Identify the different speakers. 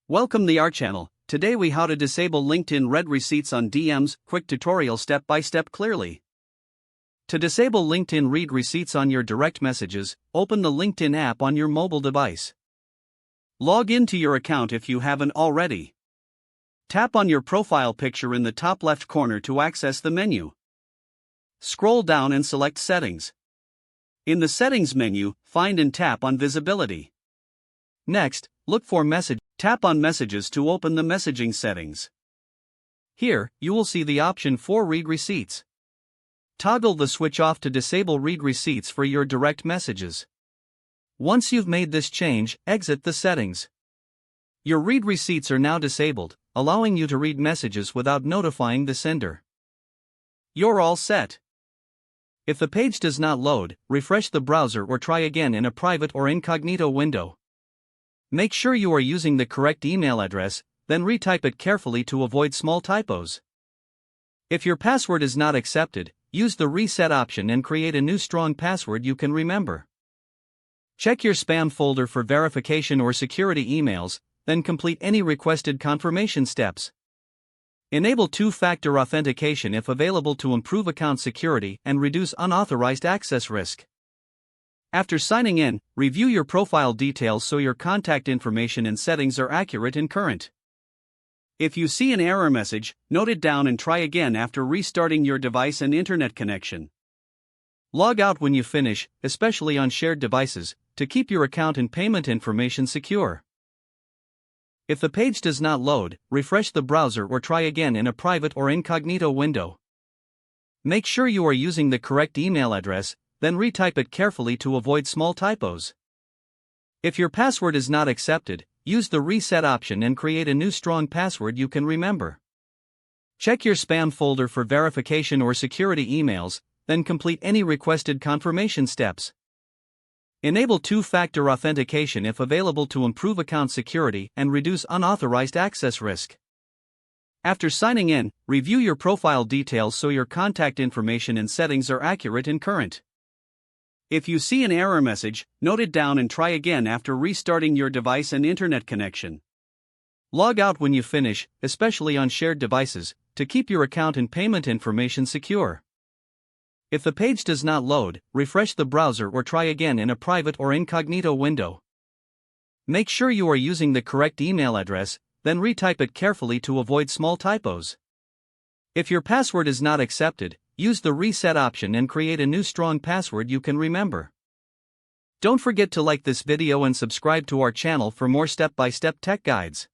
Speaker 1: Welcome to our channel. Today we how to disable LinkedIn red receipts on DMs, quick tutorial step by step clearly. To disable LinkedIn read receipts on your direct messages, open the LinkedIn app on your mobile device. Log into your account if you haven't already. Tap on your profile picture in the top left corner to access the menu. Scroll down and select Settings. In the Settings menu, find and tap on Visibility. Next, look for Message. Tap on Messages to open the messaging settings. Here, you will see the option for Read Receipts. Toggle the switch off to disable read receipts for your direct messages. Once you've made this change, exit the settings. Your read receipts are now disabled, allowing you to read messages without notifying the sender. You're all set. If the page does not load, refresh the browser or try again in a private or incognito window. Make sure you are using the correct email address, then retype it carefully to avoid small typos. If your password is not accepted, use the reset option and create a new strong password you can remember. Check your spam folder for verification or security emails, then complete any requested confirmation steps. Enable two-factor authentication if available to improve account security and reduce unauthorized access risk. After signing in, review your profile details so your contact information and settings are accurate and current. If you see an error message, note it down and try again after restarting your device and internet connection. Log out when you finish, especially on shared devices, to keep your account and payment information secure. If the page does not load, refresh the browser or try again in a private or incognito window. Make sure you are using the correct email address, then retype it carefully to avoid small typos. If your password is not accepted, use the reset option and create a new strong password you can remember. Check your spam folder for verification or security emails, then complete any requested confirmation steps. Enable two-factor authentication if available to improve account security and reduce unauthorized access risk. After signing in, review your profile details so your contact information and settings are accurate and current. If you see an error message, note it down and try again after restarting your device and internet connection. Log out when you finish, especially on shared devices, to keep your account and payment information secure. If the page does not load, refresh the browser or try again in a private or incognito window. Make sure you are using the correct email address, then retype it carefully to avoid small typos. If your password is not accepted, use the reset option and create a new strong password you can remember. Don't forget to like this video and subscribe to our channel for more step-by-step tech guides.